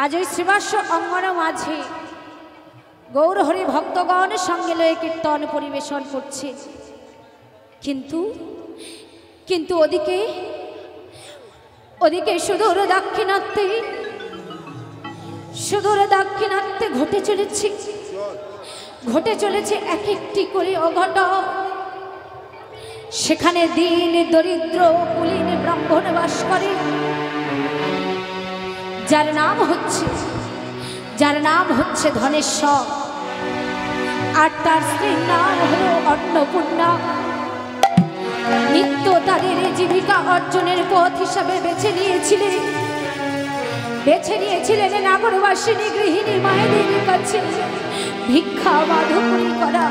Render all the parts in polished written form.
आज ओई श्रीवास अंगन माझे गौरहरि भक्तगण संगे लये कीर्तन परिवेशन करछे किन्तु किन्तु ओदिके ओदिके सुदूर दाक्षिणात्ये घटे चलेছে एक एकटी करे अघटन सेखाने दीन दरिद्र कुलीन ब्राह्मण बास करे जार नाम होच्छे धनेश्वर और तार स्त्रीर नाम हलो अन्नपूर्णा। नित्य तादेर जीविका अर्जनेर पथ हिसाबे बेছে নিয়েছিলেন नागरबासिनी गृहिणी मायेदेर काछे भिक्षा माधुकरी करा।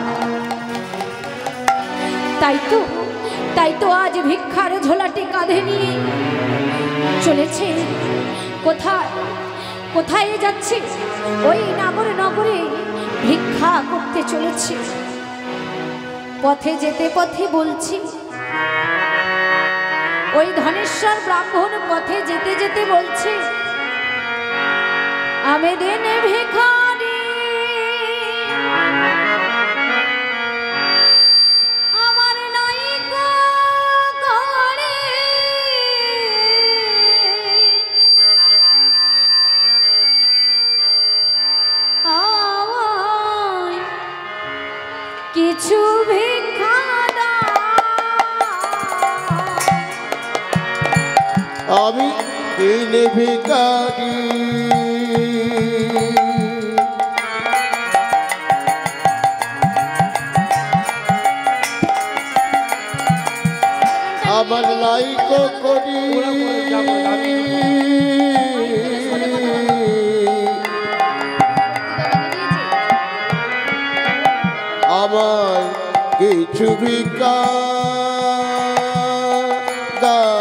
ताई तो आज भिक्षार झोलाटी काँधे निये चलेছে कोथाय जाच्छे ओई नागरे नगरे भिक्षा करते चलेছে। पथे जेते पथे बोलছি ओई धनेश्वर ब्राह्मण पथे जेते जेते बोलছে आमे देने भिखारी आमार नाई को करे आमाय किछु भिक्षा दाও आमी देने भिखारी আমার লাইকো করি আমার কিছু ভিক্ষা দাও।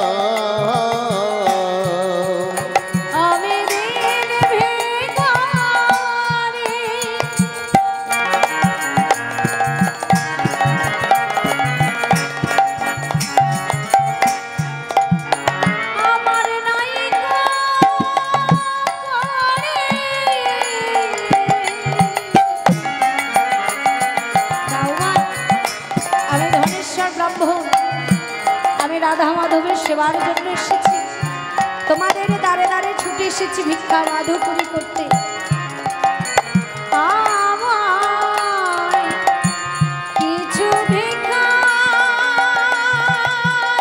राधा माधवेर सेवार जन्य एसेछि तोमादेर दारे दारे छुटे एसेछि भिक्षा माधुकरी करते। आमाय किछु भिक्षा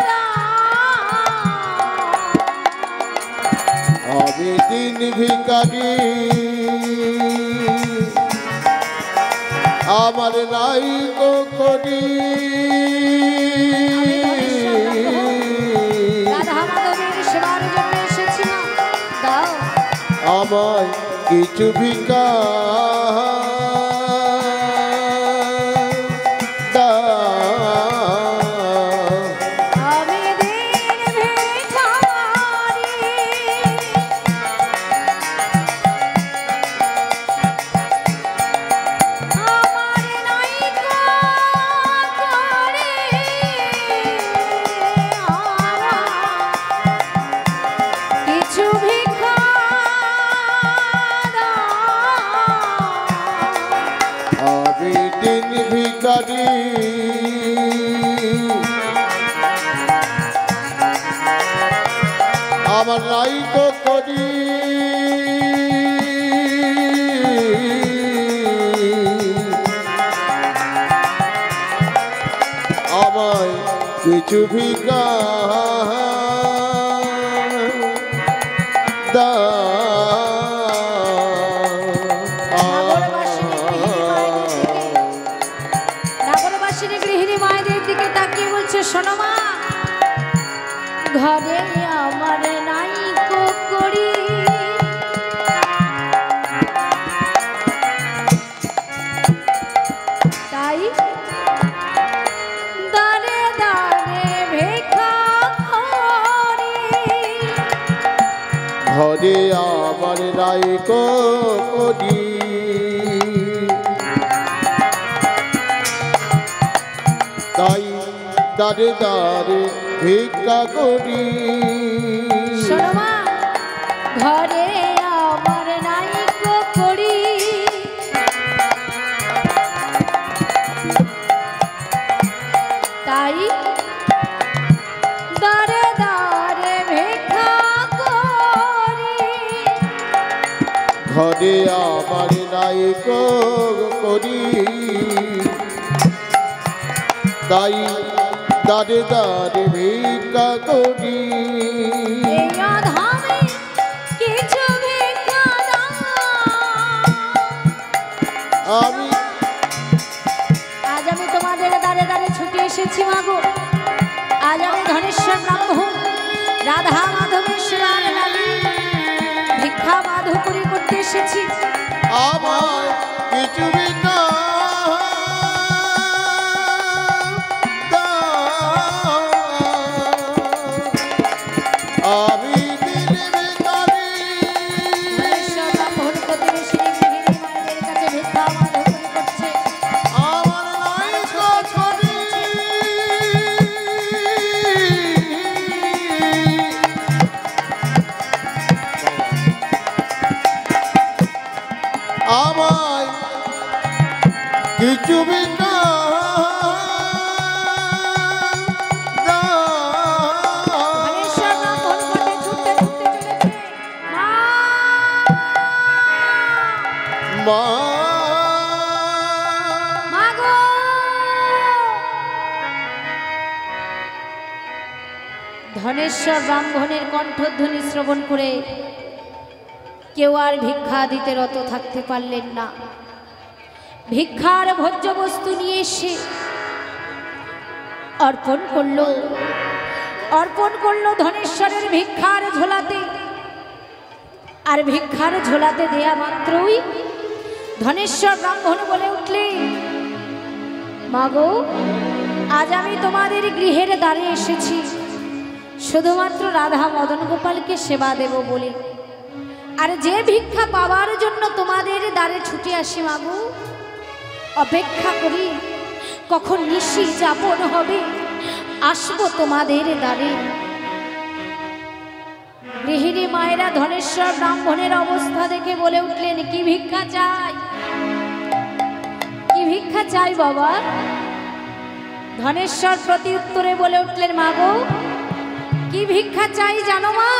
दाও आमी दिन भिखारी आमार लाइको करी আমায় কিছু ভিক্ষা দাও। আমি দিন ভিখারি আমার নাইকা করে কিছু ভিক্ষা दिन भिखारी आमार लाइको करी आमाय किछु भिक्षा दाও। गृहिणी मायेदेर दिके ताकिये बोलছে শোনো মা ঘরে আমার নাইকো করি তাই দানে দানে ভিক্ষা করি ঘরে আমার নাইকো করি তাই দারে দারে ভিক্ষা করি। শোনো মা ঘরে আমার নাই গো করি, তাই দারে দারে ভিক্ষা করি। ঘরে আমার নাই গো করি, তাই দারে দারে ভিক্ষা করি। এই অধামে কিছু ভিক্ষা দাও। আমি আজ আমি তোমাদের দ্বারে দ্বারে ছুটে এসেছি মাগো। আজ আমি ধনেশ্বর ব্রাহ্মণ রাধা মাধবের সেবার লাগি ভিক্ষা মাধুকরী করতে এসেছি। আমার কিছু ভিক্ষা দাও। আমি দিনে ভিখারি, ধনেশ্বর ব্রাহ্মণ প্রতিবেশী গৃহিণী মায়েদের কাছে ভিক্ষা মাধুকরী করছে। আমার নাই গো করি। আমায় কিছু ভিক্ষা দাও। ধনেশ্বর ব্রাহ্মণ পথে ছুটতে ছুটতে চলেছে। মা মাগো ধনেশ্বর ব্রাহ্মণের কণ্ঠধ্বনি শ্রবণ করে কেউ আর ভিক্ষা দিতে রত থাকতে পারলেন না। ভিক্ষার ভোজ্য বস্তু নিয়ে এসে অর্পণ করলো ধনেশ্বরের ভিক্ষার ঝোলাতে। আর ভিক্ষার ঝোলাতে দেয়া মাত্রই ধনেশ্বর ব্রাহ্মণ বলে উঠলেন, মাগো আজ আমি তোমাদের গৃহের দ্বারে এসেছি শুধুমাত্র রাধা মদন গোপালকে সেবা দেব বলে। আর যে ভিক্ষা পাওয়ার জন্য তোমাদের দ্বারে ছুটে আসি মাগো, অপেক্ষা করি কখন নিশি যাপন হবে, আসবো তোমাদের দ্বারে। গৃহিণী মায়েরা ধনেশ্বর ব্রাহ্মণের অবস্থা দেখে বলে উঠলেন, কি ভিক্ষা চাই, কি ভিক্ষা চাই বাবা? ধনেশ্বর প্রতি উত্তরে বলে উঠলেন, মাগো কি ভিক্ষা চাই জানো মা?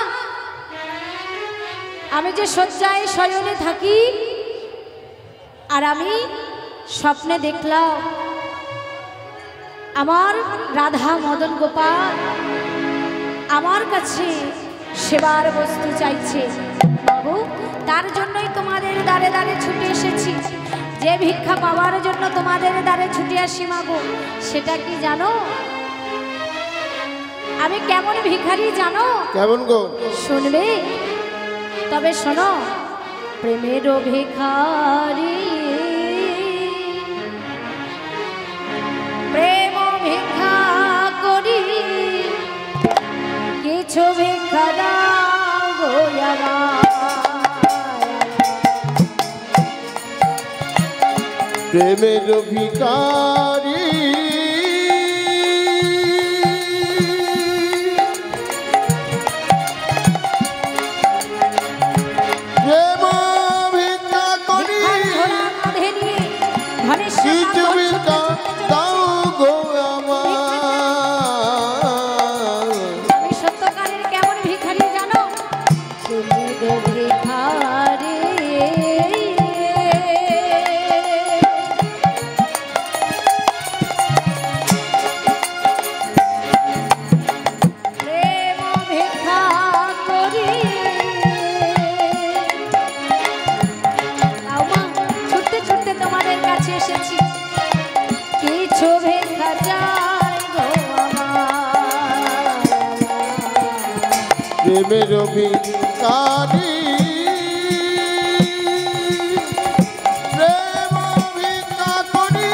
আমি যে শয্যায় শয়নে থাকি আর আমি স্বপ্নে দেখলাম আমার রাধা মদন গোপাল আমার কাছে সেবার বস্তু চাইছে। বাবু তার জন্যই তোমাদের দ্বারে দ্বারে ছুটে এসেছি। যে ভিক্ষা পাওয়ার জন্য তোমাদের দ্বারে ছুটে আসি মাগো, সেটা কি জানো? আমি কেমন ভিখারি জানো? কেমন গো? শুনবে? তবে শোনো, প্রেমের ভিখারি, প্রেম ভিক্ষা করি, কিছু ভিক্ষা দাও গো আমার। প্রেমের ভিখারি, প্রেম ভিক্ষা করি, কিছু ভিক্ষা দাও গো আমার। আমি সত্যকারের কেমন ভিখারি জানো? প্রেমের ভিখারি, প্রেম ভিক্ষা করি। তাও মা, ছুটতে ছুটতে তোমাদের কাছে এসেছি, কিছু ভিক্ষা চাই গো আমার। প্রেমের ভিখারি, প্রেম ভিক্ষা করি,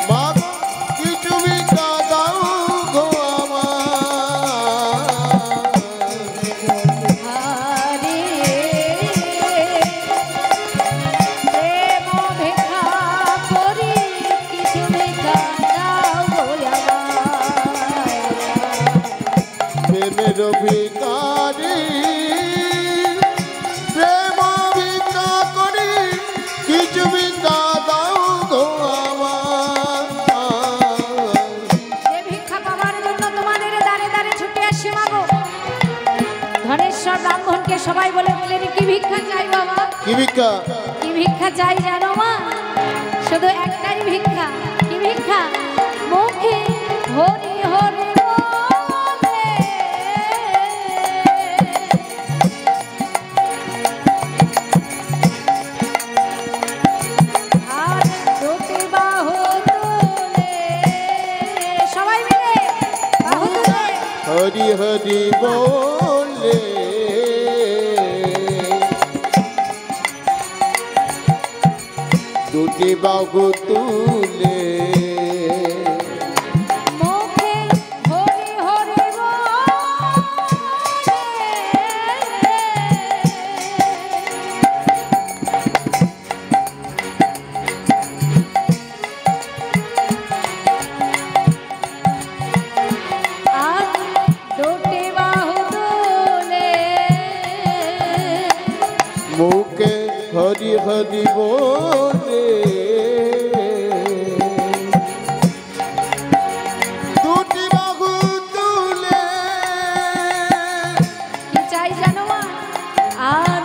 মা কিছু ভিক্ষা দাও গো আমার। ভিখারি, প্রেম ভিক্ষা করি, কিছু ভিক্ষা দাও গো আমার। প্রেমের ভিখারি, ধনেশ্বর ব্রাহ্মণকে সবাই বলে উঠলেন, কি ভিক্ষা চাই বাবা? কি ভিক্ষা? কি ভিক্ষা চাই জানো মা? শুধু একটাই ভিক্ষা। কি ভিক্ষা? মুখে হরি হরি বলে আর দুটি বাহু তুলে, সবাই মিলে বাহু তুলে হরি হরি বলে দুটি বাহু তুলে মুখে হরি হরি আর দুটি বাহু তুলে মুখে হরি হরি বলে দুটি বাহু তুলে কি চাই জানো মা? আর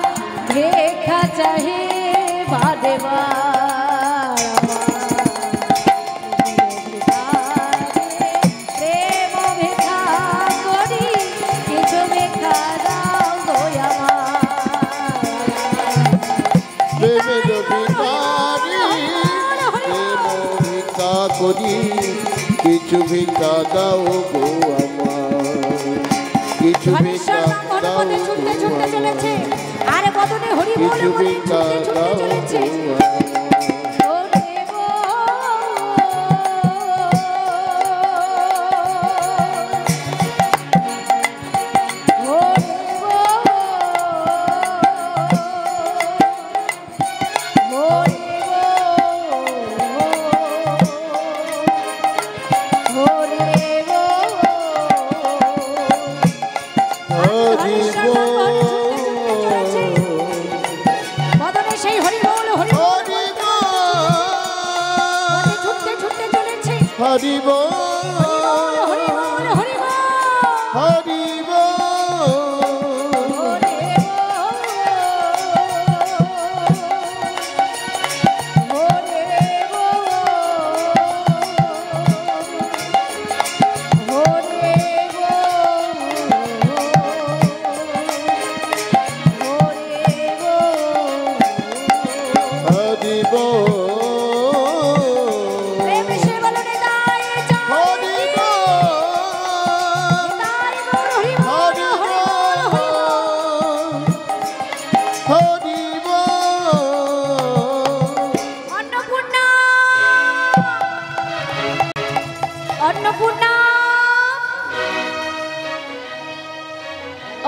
দেখা চাহে বাদে প্রেম ভিক্ষা করি, কিছু ভিক্ষা দাও গো আমার। প্রেমের ভিখারি প্রেম ভিক্ষা করি, কিছু ভিক্ষা দাও গো আমার, কিছু ভিক্ষা ধনেশ্বর দাও ব্রাহ্মণ পথে ছুটতে গো ছুটতে চলেছে, আমার, আর বদনে হরি বলে কিছু বলে ভিক্ষা ছুটতে ছুটতে দাও চলেছে। গো আমার। হরি বল বদনে সেই হরি বল হরি বল হরি বল ছুটতে ছুটতে চলেছে। হরি বল হরি বল হরি বল হরি বল হরি বল হরি বল হরি বল হরি বল অন্নপূর্ণা অন্নপূর্ণা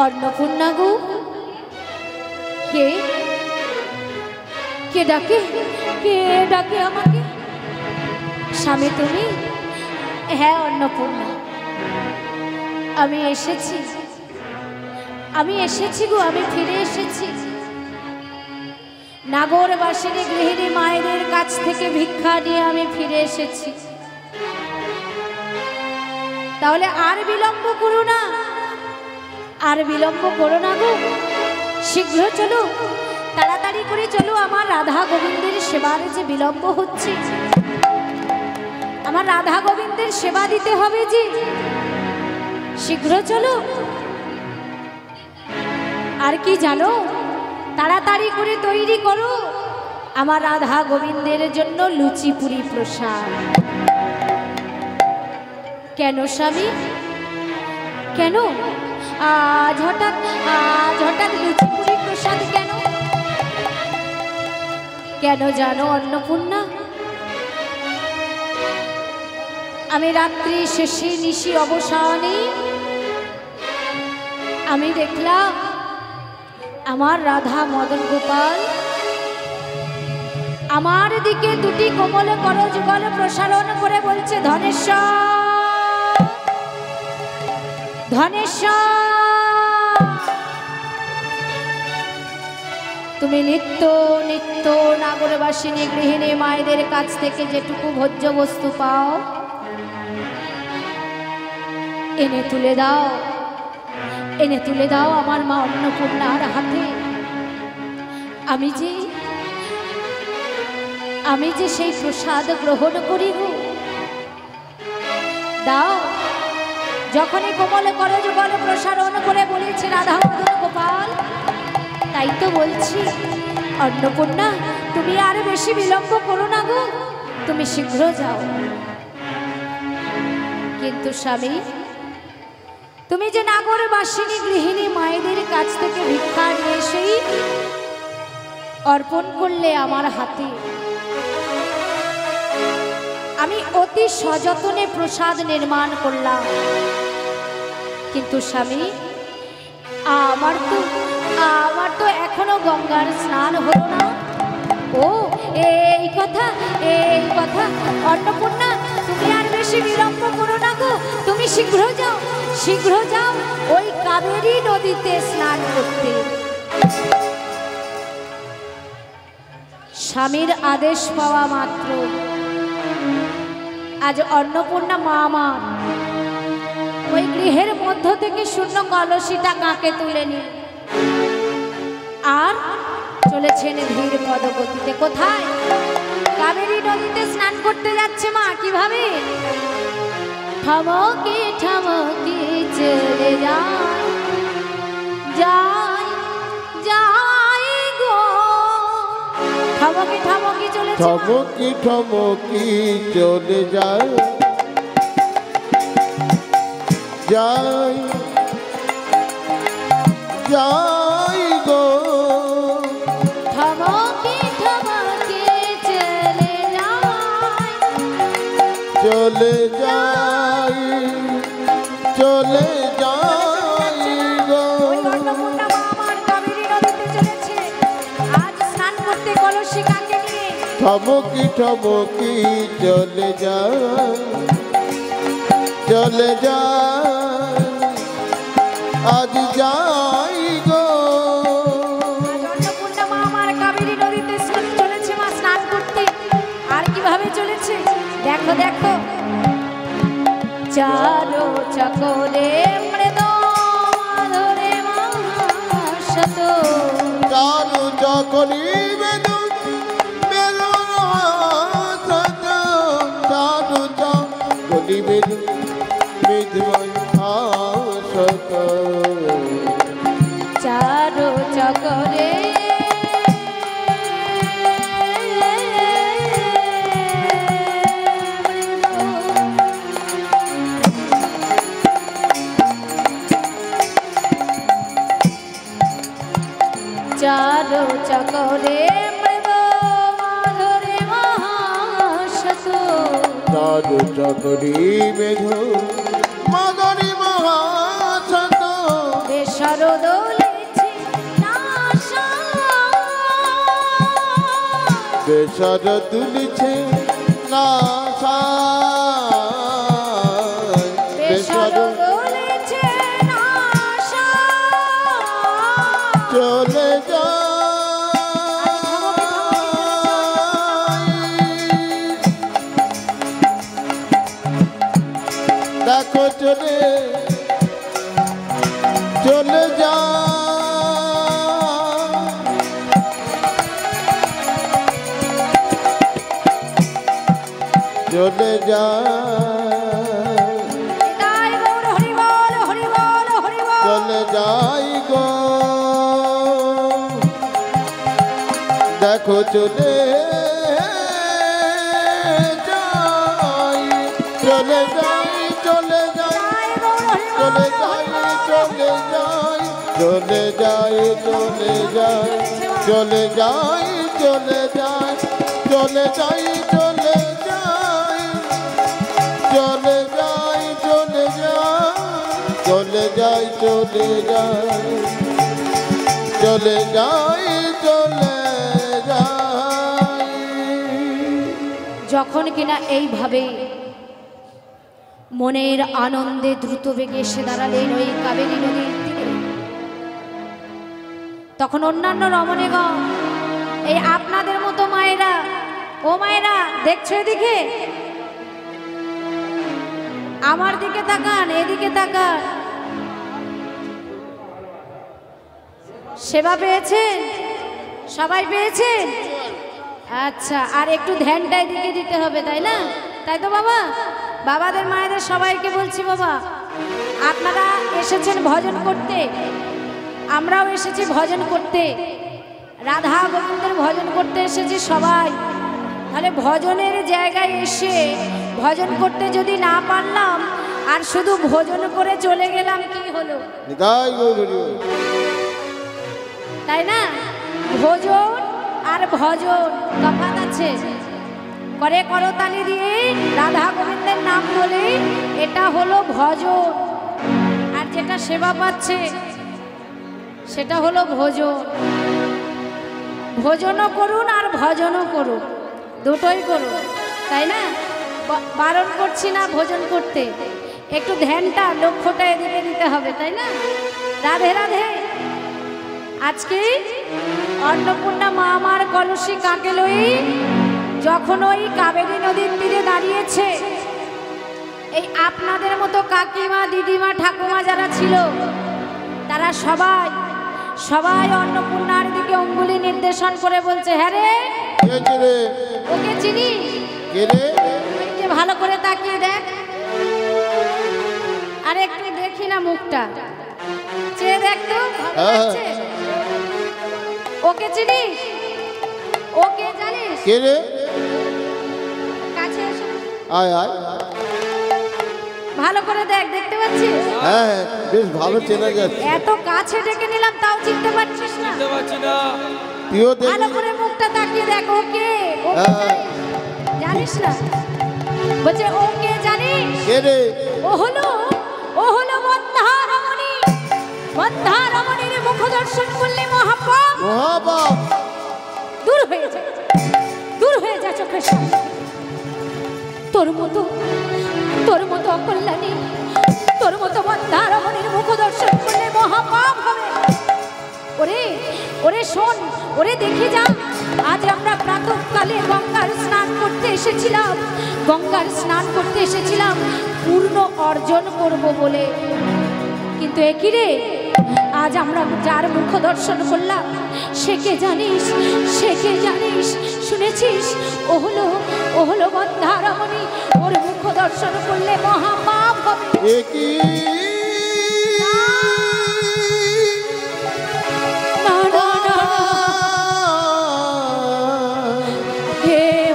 অন্নপূর্ণা গো, কে কে ডাকে? কে ডাকে আমাকে? স্বামী তুমি? হ্যাঁ অন্নপূর্ণা, আমি এসেছি, আমি এসেছি গো, আমি ফিরে এসেছি। নাগরবাসিনী গৃহিণী মায়েদের কাছ থেকে ভিক্ষা নিয়ে আমি ফিরে এসেছি। তাহলে আর বিলম্ব করো না, আর বিলম্ব করো না গো, শীঘ্র চলো, তাড়াতাড়ি করে চলো, আমার রাধা গোবিন্দের সেবার যে বিলম্ব হচ্ছে, আমার রাধা গোবিন্দের সেবা দিতে হবে যে, শীঘ্র চলো। আর কি জানো, তাড়াতাড়ি করে তৈরি করো আমার রাধা গোবিন্দের জন্য লুচি পুরি প্রসাদ। কেন স্বামী, কেন আজ হঠাৎ লুচি পুরি প্রসাদ কেন? কেন জানো অন্নপূর্ণা, আমি রাত্রি শেষে নিশি অবসানে আমি দেখলাম আমার রাধা মদন গোপাল আমার দিকে দুটি কোমল করযুগল প্রসারণ করে বলছে, ধনেশ্বর ধনেশ্বর, তুমি নিত্য নিত্য নাগরবাসিনী গৃহিণী মায়েদের কাছ থেকে যেটুকু ভোজ্য বস্তু পাও এনে তুলে দাও, এনে তুলে দাও আমার মা অন্নপূর্ণার হাতে। আমি যে সেই প্রসাদ গ্রহণ করি গো। দাও। যখনই কোমলে করে যুগল প্রসারণ করে বলেছে রাধা মাধব গোপাল, তাই তো বলছি অন্নপূর্ণা তুমি আর বেশি বিলম্ব করো না গো, তুমি শীঘ্র যাও। কিন্তু স্বামী, তুমি যে নাগরবাসিনী গৃহিণী মায়েদের কাছ থেকে ভিক্ষা নিয়ে এসেই অর্পণ করলে আমার হাতে, আমি অতি সযত্নে প্রসাদ নির্মাণ করলাম। কিন্তু স্বামী, আমার তো এখনো গঙ্গার স্নান হলো না। ও এই কথা অন্নপূর্ণা তুমি আর বেশি বিলম্ব করো না গো, তুমি শীঘ্র যাও ওই কাবেরী নদীতে স্নান করতে। স্বামীর আদেশ পাওয়া মাত্র আজ অন্নপূর্ণা মা আমার ওই গৃহের মধ্য থেকে শূন্য কলসিটা কাকে তুলে নিয়ে আর চলেছেন ধীর পদগতিতে। কোথায়? কাবেরী নদীতে স্নান করতে যাচ্ছে মা। কিভাবে? ঠমকে ঠমকে চলে যায় গো। ঠমকে ঠমকে চলে ঠমকি ঠমকি চলে যায় গো। ঠমকে ঠমকে চলে যায় গো। অন্নপূর্ণা মা আমার কাবেরী নদীতে চলেছে আজ স্নান করতে কলসি কাকে নিয়ে। ঠমকি ঠমকি চলে যায় আজ যাই গো। অন্নপূর্ণা মা আমার কাবেরী নদীতে চলেছে মা স্নান করতে। আর কিভাবে চলেছে দেখো। চারো চকরে মৃদ ধরে মাশত, চারু চকরি বেদন মেলন চারু চকরি বেদন বিধময় হাসত। চারো চকরে চারো চকরে মৃদ মাধুরে মহাশত। চারু চকরি বেদন মাধুরী মহাশত। বেশর দোলেছে নাশা, বেশর তুলছে নাশা। বেশর দোলেছে নাশা। চলে যায় দেখো চলে যায় চলে যায় তাই গৌর হরি বল চলে যাই গো। দেখো চলে যাই চলে যাই চলে যাই চলে যাই চলে যাই চলে যাই চলে যাই চলে যাই চলে যাই চলে যাই চলে যাই চলে যাই চলে যাই চলে যাই চলে যাই চলে যাই। যখন কিনা এইভাবে মনের আনন্দে দ্রুত বেগে এসে দাঁড়ালেন ওই কাবেরী নদীর তীরে, তখন অন্যান্য রমণীগণ এই আপনাদের মতো মায়েরা, ও মায়েরা দেখছো এদিকে, আমার দিকে তাকান, এদিকে তাকান। সেবা পেয়েছেন? সবাই পেয়েছেন? আচ্ছা, আর একটু ধ্যানটা এদিকে দিতে হবে, তাই না? তাই তো বাবা? বাবাদের মায়েদের সবাইকে বলছি, বাবা আপনারা এসেছেন ভজন করতে, আমরাও এসেছি ভজন করতে, রাধা গোবিন্দের ভজন করতে এসেছি সবাই। তাহলে ভজনের জায়গায় এসে ভজন করতে যদি না পারলাম আর শুধু ভোজন করে চলে গেলাম, কি হলো? তাই না? ভোজন আর ভজন তফাৎ আছে। করে করতালি দিয়ে রাধা গোবিন্দের নাম বলে এটা হলো ভজন, আর যেটা সেবা পাচ্ছে সেটা হলো ভোজন। ভোজনও করুন আর ভজনও করুন, দুটোই করুন, তাই না? বারণ করছি না ভোজন করতে, একটু ধ্যানটা লক্ষ্যটা এদিকে দিতে হবে, তাই না? রাধে রাধে। আজকে অন্নপূর্ণা মা আমার কলসি কাকে লই যখন ওই কাবেরী নদীর তীরে দাঁড়িয়েছে, এই আপনাদের মতো কাকিমা দিদিমা ঠাকুমা যারা ছিল তারা সবাই সবাই অন্নপূর্ণার দিকে অঙ্গুলি নির্দেশন করে বলছে, হ্যাঁ রে ওকে চিনি, ভালো করে তাকিয়ে দেখ, আর একটু দেখি না মুখটা, চেয়ে দেখ তো, ওকে চিনিস? ওকে জানিস? কে রে? কাছে এসো, আয় আয়, ভালো করে দেখ, দেখতে পাচ্ছিস? হ্যাঁ বেশ ভালো চেনা যাচ্ছে। এত কাছে ডেকে নিলাম তাও চিনতে পারছিস না? তুইও দেখ, ভালো করে মুখটা তাকিয়ে দেখ, ওকে জানিস না? বলছে ওকে জানিস? কে রে? ও হলো মন্দারমণি। মন্দারমণির মুখ দর্শন করলে মহাপাপ মহাপাপ দূর হয়ে যায়, দূর হয়ে যায় চোখের সামনে। তোর মতো অকল্যাণী, তোর মতো মন্দারমণির মুখ দর্শন করলে মহাপাপ হবে। ওরে শোন, ওরে দেখে যা, আজ আমরা প্রাতঃকালে গঙ্গার স্নান করতে এসেছিলাম পূর্ণ অর্জন করব বলে, কিন্তু একই রে আজ আমরা যার মুখ দর্শন করলাম সে কে জানিস? শুনেছিস? ও হলো মন্দারমণি। ওর মুখ দর্শন করলে মহাপাপ হবে।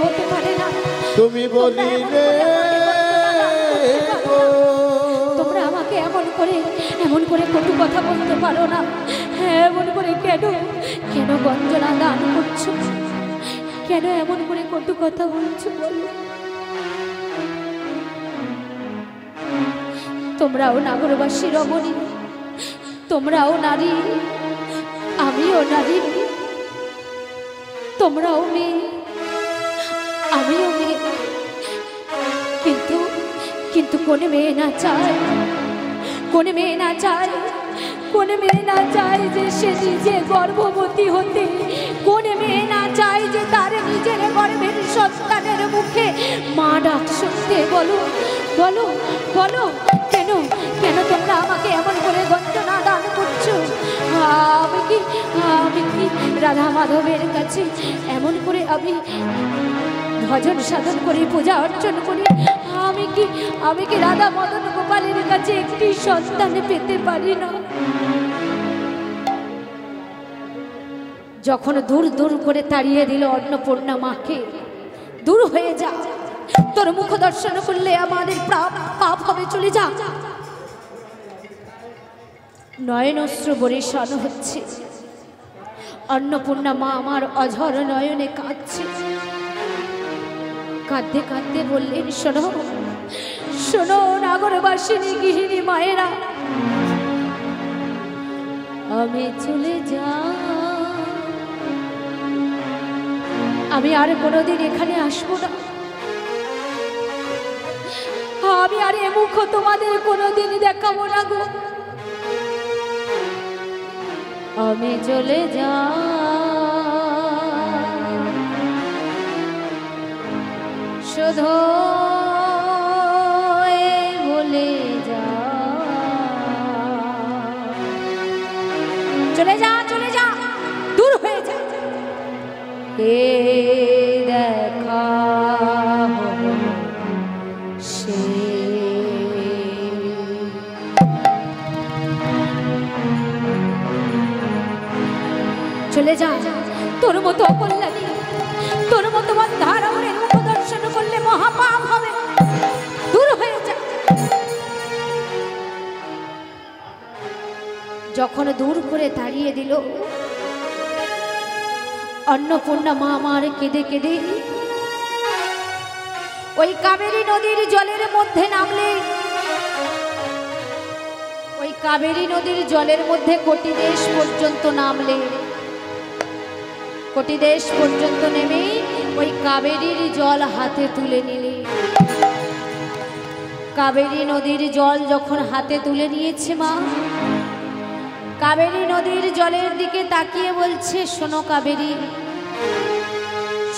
হতে পারে না, তুমি বলিলে তোমরা আমাকে এমন করে কটু কথা বলতে পারো না। এমন করে কেন গঞ্জনা দান করছো? কেন এমন করে কটু কথা বলছো বলো? তোমরাও নাগরবাসী রমণী, তোমরাও নারী, আমিও নারী, তোমরাও মেয়ে, আমিও মেয়ে, কিন্তু কোন মেয়ে না চায় যে সে নিজে গর্ভবতী হতে, কোন মেয়ে না চায় যে তার নিজের গর্ভের সন্তানের মুখে মা ডাক শুনতে? বলো কেন তোমরা আমাকে এমন করে গঞ্জনা দান করছো? আমি কি রাধা মাধবের কাছে এমন করে আমি ভজন সাধন করি, পূজা অর্চন করি? আমি কি রাধা মদন গোপালের কাছে একটি সন্তান পেতে পারি না? যখন দূর করে তাড়িয়ে দিল অন্নপূর্ণা মাকে, দূর হয়ে যা, তোর মুখ দর্শন করলে আমাদের পাপ হবে, চলে যা। নয়নশ্রু বরিশান হচ্ছে, অন্নপূর্ণা মা আমার অঝর নয়নে কাঁদছে। কাঁদতে বললেন, শোনো নাগরবাসিনী গৃহিণী মায়েরা, আমি চলে যা, আমি আর কোনোদিন এখানে আসবো না, আমি আর এ মুখ তোমাদের কোনোদিন দেখাবো না গো, আমি চলে যা, শুধু বলে যা, চলে যা। চলে যা, দূর হয়ে যা। এ দেখা সে চলে যা, তোর মতো অকল্যাণী, তোর মতো বন্ধারণের মুখ দর্শন করলে মহাপাপ হবে, দূর হয়ে যা। যখন দূর করে তাড়িয়ে দিল, অন্নপূর্ণা মা আমার কেঁদে কেঁদে ওই কাবেরী নদীর জলের মধ্যে নামলে, ওই কাবেরী নদীর জলের মধ্যে কোটি দেশ পর্যন্ত নামলে, কোটি দেশ পর্যন্ত নেমে ওই কাবেরীর জল হাতে তুলে নিলে। কাবেরী নদীর জল যখন হাতে তুলে নিয়েছে মা, কাবেরী নদীর জলের দিকে তাকিয়ে বলছে, শোনো কাবেরী,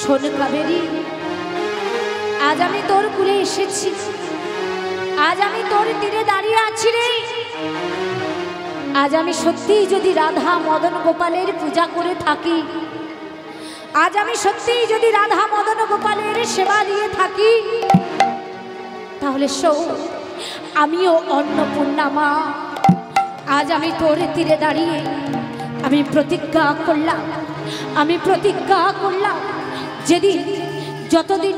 শোন কাবেরী, আজ আমি তোর কুলে এসেছি, আজ আমি তোর তীরে দাঁড়িয়ে আছি রে। আজ আমি সত্যিই যদি রাধা মদন গোপালের পূজা করে থাকি, আজ আমি সত্যিই যদি রাধা মদন গোপালের সেবা দিয়ে থাকি, তাহলে শোন, আমিও অন্নপূর্ণা মা, আজ আমি তোর তীরে দাঁড়িয়ে আমি প্রতিজ্ঞা করলাম, আমি প্রতিজ্ঞা করলাম, যেদিন যতদিন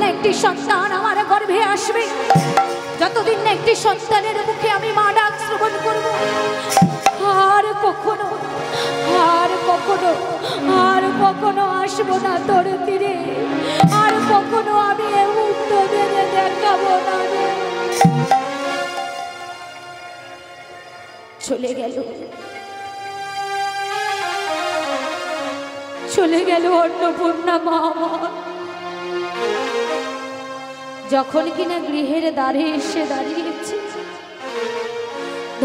না একটি সন্তান আমার গর্ভে আসবে, যতদিন না একটি সন্তানের মুখে আমি মা ডাক শ্রবণ করব, আর কখনো আসবো না তোর তীরে, আর কখনো আমি এ মুখ তোদের দেখাবো না রে। চলে গেল, চলে গেল অন্নপূর্ণা মা আমার। যখন কিনা গৃহের দ্বারে এসে দাঁড়িয়েছে,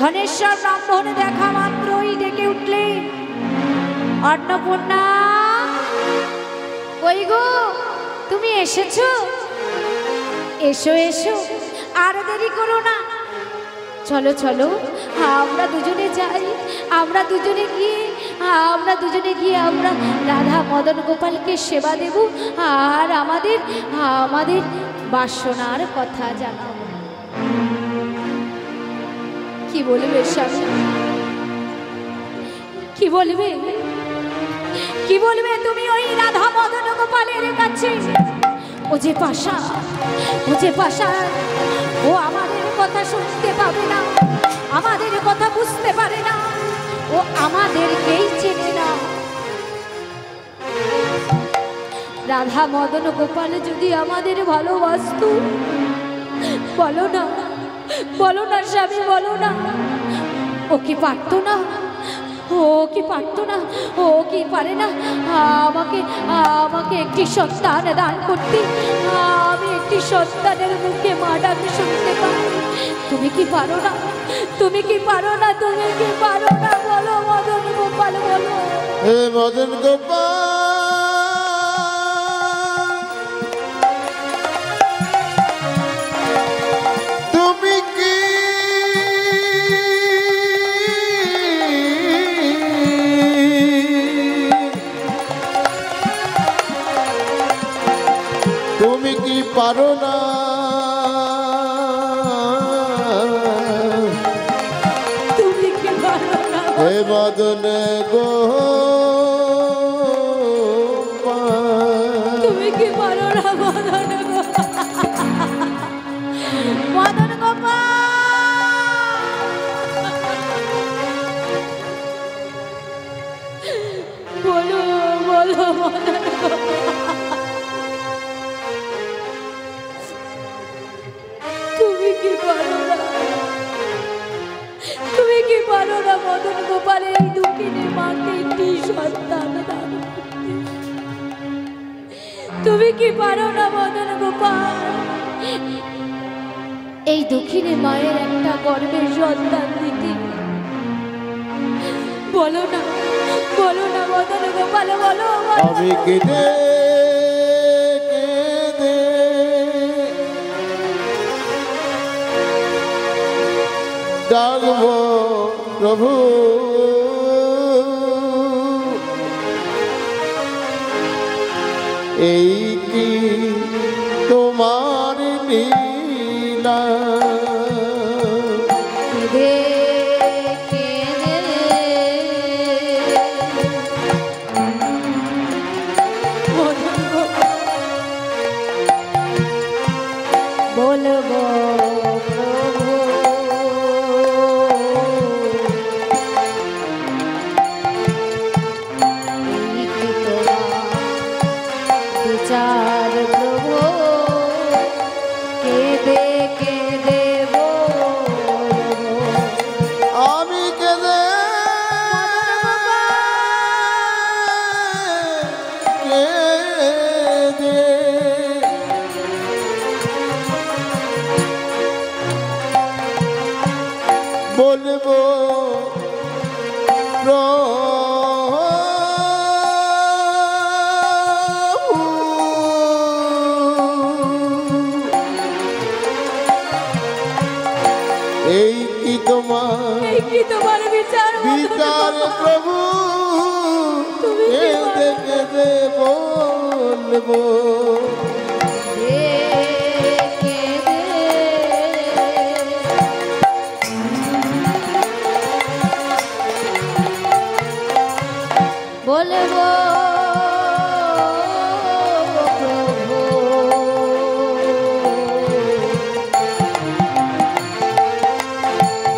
ধনেশ্বর ব্রাহ্মণ দেখা মাত্রই ডেকে উঠলেন, অন্নপূর্ণা, কই গো, তুমি এসেছো? এসো এসো, আর দেরি করো না, চলো চলো, আমরা দুজনে যাই, আমরা দুজনে গিয়ে আমরা রাধা মদন গোপালকে সেবা দেব, আর আমাদের বাসনার কথা জানাবো। কি বলবে স্বামী, কি বলবে, কি বলবে তুমি ওই রাধা মদন গোপালের কাছে? ও যে পাশা, ও যে পাশা, ও আমাদের কথা শুনতে পাবে না, আমাদের কথা বুঝতে পারে না, ও আমাদেরকেই চেনে না। রাধা মদন গোপাল যদি আমাদের ভালোবাসতো, বলো না, বলো না স্বামী, বলো না, ও কি পারতো না, ও কি পারতো না, ও কি পারে না আমাকে একটি সন্তান দান করতে? আমি একটি সন্তানের মুখে মা ডাক শুনতে পাই। তুমি কি পারো না, তুমি কি পারো না, তুমি কি পারো না? বলো মদন গোপাল, বলো। হে মদন গোপাল, তুমি কি পারো না? তুমি কি পারো না? হে মদন গোপাল, তুমি কি পারো না? মদন গোপাল, মদন গোপাল, বলো বলো মদন গোপাল, তুমি কি পারো না? তুমি কি পারো না মদন গোপাল এই দুঃখিনী মাকে একটি সন্তান দান করতে? তুমি কি পারো না মদন গোপাল এই দুঃখিনী মায়ের একটা গর্ভের সন্তান দিতে? বলো না, বলো না মদন গোপাল, বলো। আমি কেঁদে কেঁদে ডাকবো প্রভু, এই কি তোমার লীলা কেঁদে কেঁদে বলবো প্রভু এই কি তোমার বিচার প্রভু কেঁদে কেঁদে বলবো আমি কেঁদে কেঁদে বলবো এই কি তোমার বিচার বিচার প্রভু কেঁদে কেঁদে বলবো বলবো প্রভু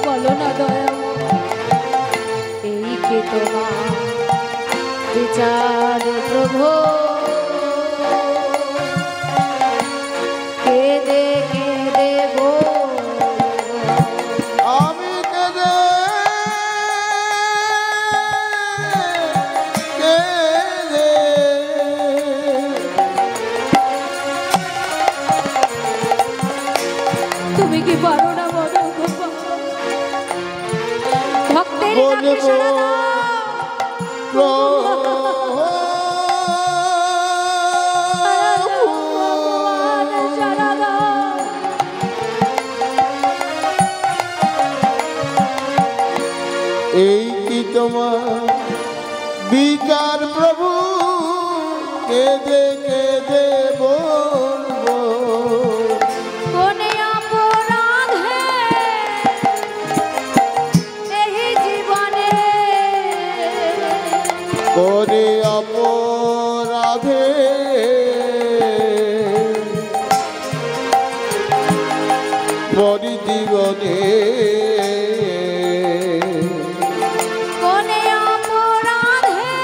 বলো না দয়া এই কি তোমার বিচার প্রভু কেঁদে কেঁদে বলবো আমি কেঁদে কেঁদে তুমি কি পারো না বলো ভক্তের ডাকে বলবো সাড়া দাও ভগবান, সাড়া দাও। এই কি তোমার বিচার প্রভু কেঁদে কেঁদে বলবো কোনে অপরাধে এই জীবনে করে অপরাধে মরি জীবনে কোনে অপরাধে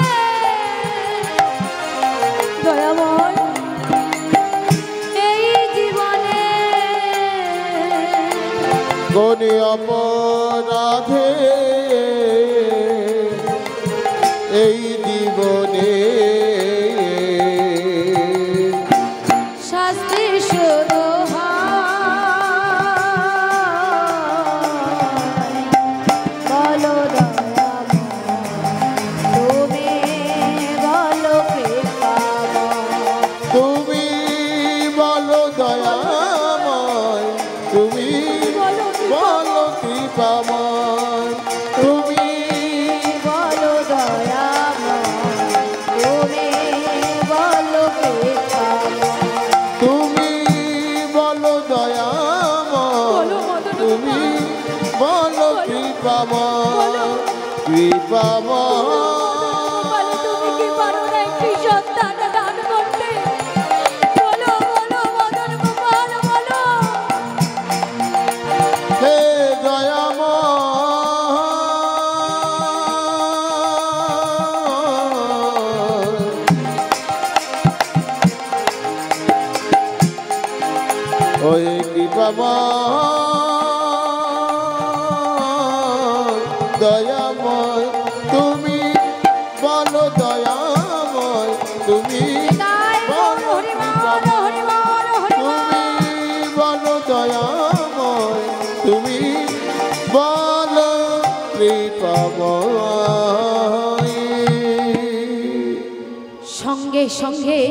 দয়াময় এই জীবনে কোনে অপরাধে এই জীবনে শাস্তি শুরু বলো দয়াময় তুমি বলো কৃপাময় তুমি বলো দয়াময় তুমি বলো কৃপাময় তুমি বলো দয়াময় তুমি বলো কৃপাময় তুমি বলো দয়াময় তুমি বলো কৃপাময় কৃপাময় বলো তুমি কি পারো না একটি সন্তান দান করতে বলো বলো মদন গোপাল বলো হে দয়াময় ওই কৃপাময় দয়াময় তুমি বলো দয়াময় তুমি বলো কৃপাময় তুমি বলো দয়াময় তুমি বলো কৃপাময় সঙ্গে সঙ্গে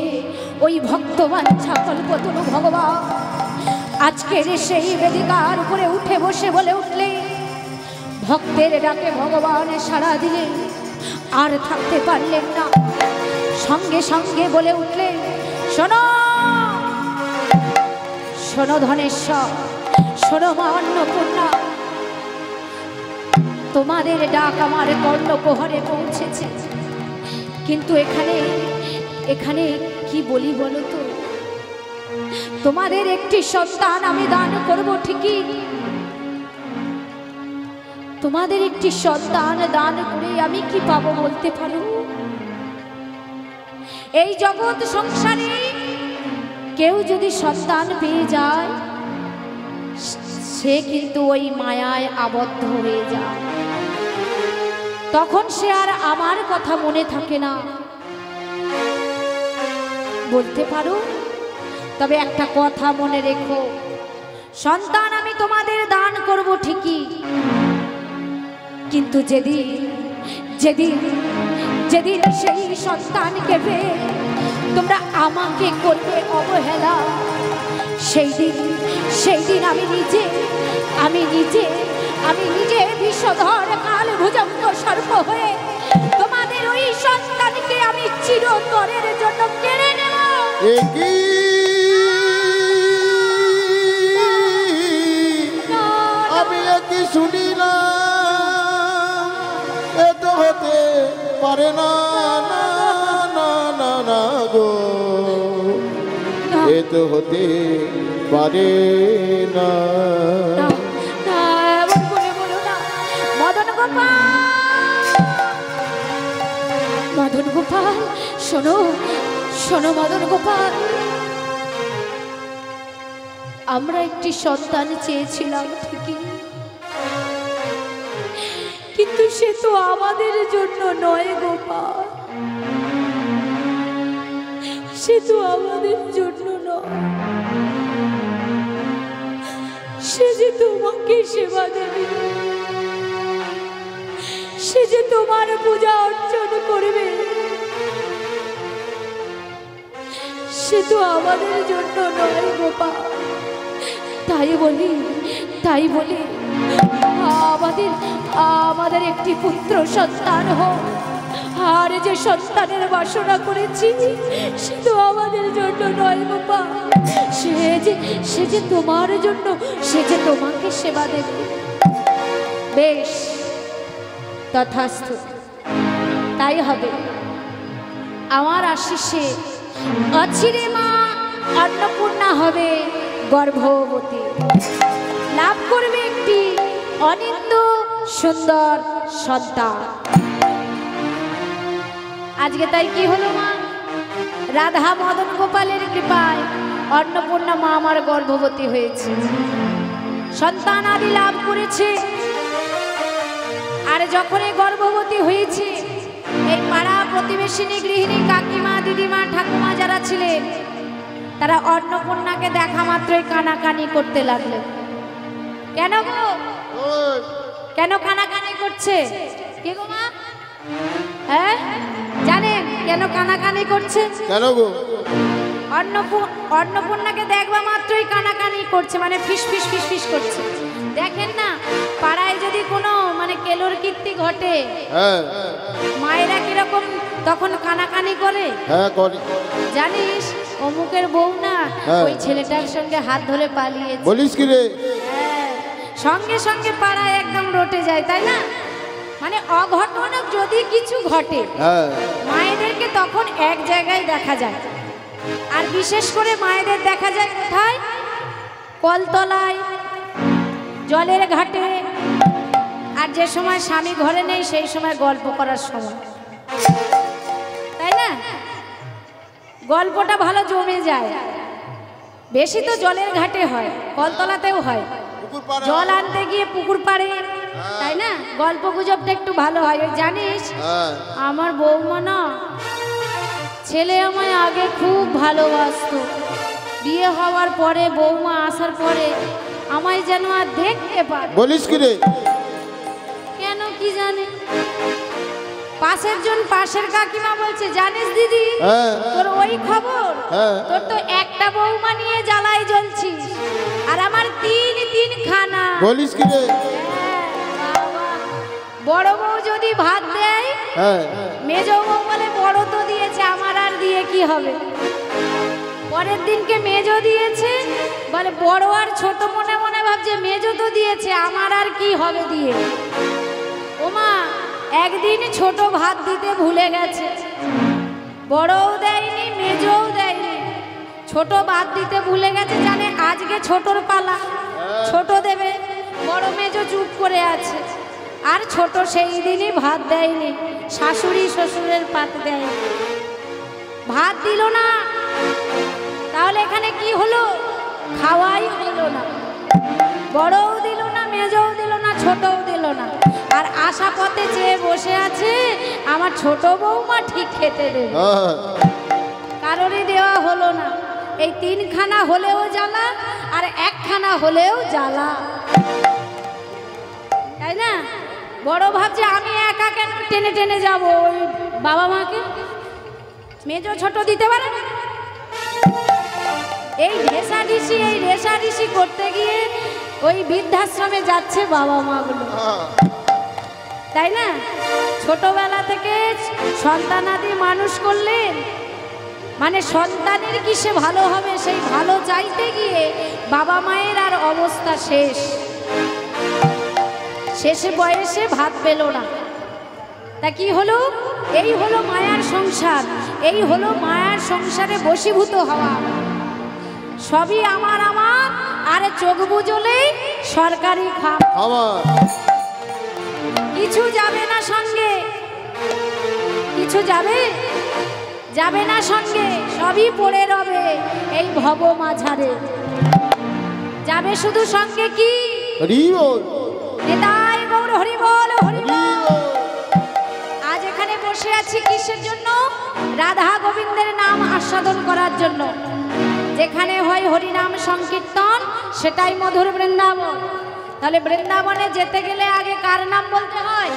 ওই ভক্তবান ছাগল পতন ভগবান আজকের সেই বেদিকার উপরে উঠে বসে বলে উঠলে ভক্তের ডাকে ভগবান সাড়া দিলে আর থাকতে পারলেন না সঙ্গে সঙ্গে বলে উঠলে শোনো শোনো ধনেশ্বর, শোনো মা অন্নপূর্ণা, তোমাদের ডাক আমার কর্ণকুহরে পৌঁছেছে, কিন্তু এখানে এখানে কি বলি বলো তো? তোমাদের একটি সন্তান আমি দান করব ঠিকই, তোমাদের একটি সন্তান দান করে আমি কি পাবো বলতে পারো? এই জগৎ সংসারে কেউ যদি সন্তান পেয়ে যায় সে কিন্তু ওই মায়ায় আবদ্ধ হয়ে যায়, তখন সে আর আমার কথা মনে থাকে না বলতে পারো। তবে একটা কথা মনে রেখো, সন্তান আমি তোমাদের দান করব ঠিকই, কিন্তু যেদিন যেদিন যেদিন সেই সন্তানকে পেয়ে তোমরা আমাকে করবে অবহেলা, সেই দিন আমি নিজে বিষধর কাল ভুজঙ্গ সর্প হয়ে তোমাদের ওই সন্তানকে আমি চিরতরের জন্য কেড়ে নেব। আমি কি শুনি না, এ তো হতে পারে না, না না না না গো, এ তো হতে পারে না। মদন গোপাল, শোনো শোনো মদন গোপাল, আমরা একটি সন্তান চেয়েছিলাম ঠিকই, কিন্তু সে তো আমাদের জন্য নয় গোপাল, সে তো আমাদের জন্য নয়, সে যে তোমাকে সেবা দেবে, সে যে তোমার পূজা অর্চন করবে, সে তো আমাদের জন্য নয় গোপাল। তাই বলি আমাদের একটি পুত্র সন্তান হোক, আর যে সন্তানের বাসনা করেছি সে তো আমাদের জন্য নয় গোপাল, সে যে তোমার জন্য, সে যে তোমাকে সেবা দেবে। বেশ, তথাস্তু, তাই হবে। আমার আশিসে অচিরে মা অন্নপূর্ণা হবে গর্ভবতী, লাভ করবে একটি অনিন্দ সুন্দর সন্তান। আজকে তাই কি হলো মা, রাধা মদন গোপালের কৃপায় অন্নপূর্ণা মা আমার গর্ভবতী হয়েছে, সন্তান আদি লাভ করেছে। আর যখন এই গর্ভবতী হয়েছে, এই পাড়া প্রতিবেশিনী গৃহিণী কাকিমা দিদিমা ঠাকুমা যারা ছিলেন তারা অন্নপূর্ণাকে দেখা মাত্রই কানাকানি করতে লাগলো। কেন গো, কেন কানাকানি করছে? কে গো মা? হ্যাঁ জানেন কেন কানাকানি করছে? কেন গো? অন্নপূর্ণাকে দেখবা মাত্রই কানাকানি করছে, মানে ফিস ফিস ফিস ফিস করছে। দেখেন না, পাড়ায় যদি কোনো মানে কেলোর কীর্তি ঘটে মায়েরা কিরকম তখন কানাকানি করে। জানিস অমুকের বউ না ওই ছেলেটার সঙ্গে হাত ধরে পালিয়েছে। বলিস কি রে? সঙ্গে সঙ্গে পাড়ায় একদম রটে যায়, তাই না? মানে অঘটন যদি কিছু ঘটে মায়েদেরকে তখন এক জায়গায় দেখা যায়, আর বিশেষ করে মায়েদের দেখা যায় কোথায়? কলতলায়, জলের ঘাটে, আর যে সময় স্বামী ঘরে নেই সেই সময় গল্প করার সময়, তাই না? গল্পটা ভালো জমে যায়। বেশি তো জলের ঘাটে হয়, কলতলাতেও হয়, জল আনতে গিয়ে পুকুর পাড়ে, তাই না? গল্প গুজবটা একটু ভালো হয়। ওই জানিস আমার বৌমা না, ছেলে আমায় আগে খুব ভালোবাসতো, বিয়ে হওয়ার পরে বৌমা আসার পরে আমায় যেন আর দেখতে পারে। বলিস কি রে? কেন কি জানে? পাশের কাকিমা বলছে, জানিস দিদি তোর ওই খবর, তোর তো একটা বৌমা নিয়ে জ্বালায় জ্বলছিস, আর আমার তিন খানা। বলিস কি রে? বড় বউ যদি ভাত দেয়, মেজ বউ বলে বড় তো দিয়েছে, আমার আর দিয়ে কি হবে? পরের দিনকে মেজো দিয়েছে, বলে বড় আর ছোট মনে মনে ভাবছে মেজো তো দিয়েছে, আমার আর কি হবে দিয়ে। ওমা একদিন ছোট ভাত দিতে ভুলে গেছে, বড়ও দেয়নি মেজোও দেয়নি, ছোট ভাত দিতে ভুলে গেছে, জানে আজকে ছোটর পালা, ছোট দেবে। বড় মেজো চুপ করে আছে, আর ছোট সেই দিনই ভাত দেয়নি, শাশুড়ি শ্বশুরের পাত দেয়, ভাত দিল না। তাহলে এখানে কি হলো? খাওয়াই হলো না, বড়ও দিল না, মেজও দিল না, ছোটও দিল না। আর আশা পথে চেয়ে বসে আছে আমার ছোট বৌমা ঠিক খেতে দেবে, কারোরই দেওয়া হলো না। এই 3 খানা হলেও জ্বালা, আর 1 খানা হলেও জ্বালা, তাই না? বড় ভাবছে আমি একা কেন টেনে টেনে যাবো ওই বাবা মাকে, মেজো ছোট দিতে পারে না। এই রেশারেশি করতে গিয়ে ওই বৃদ্ধাশ্রমে যাচ্ছে বাবা মাগুলো, তাই না? ছোটবেলা থেকে সন্তানাদি মানুষ করলেন, মানে সন্তানের কিসে ভালো হবে সেই ভালো চাইতে গিয়ে বাবা মায়ের আর অবস্থা শেষ, শেষে বয়সে ভাত পেল না। তা কি হলো? এই হলো মায়ার সংসার, এই হলো মায়ার সংসারে বশীভূত হওয়া। সবই আমার আমার, আর চোখ বুঝলেই সরকারি খাবার, কিছু যাবে না সঙ্গে, কিছু যাবে না সঙ্গে, সবই পড়ে রবে এই ভব মাঝারে। যাবে শুধু সঙ্গে কি? নিতাই গৌর হরি বল, হরি বল। আজ এখানে বসে আছি কিসের জন্য? রাধা গোবিন্দের নাম আস্বাদন করার জন্য। যেখানে হয় হরিনাম সংকীর্তন সেটাই মধুর বৃন্দাবন। তাহলে বৃন্দাবনে যেতে গেলে আগে কার নাম বলতে হয়?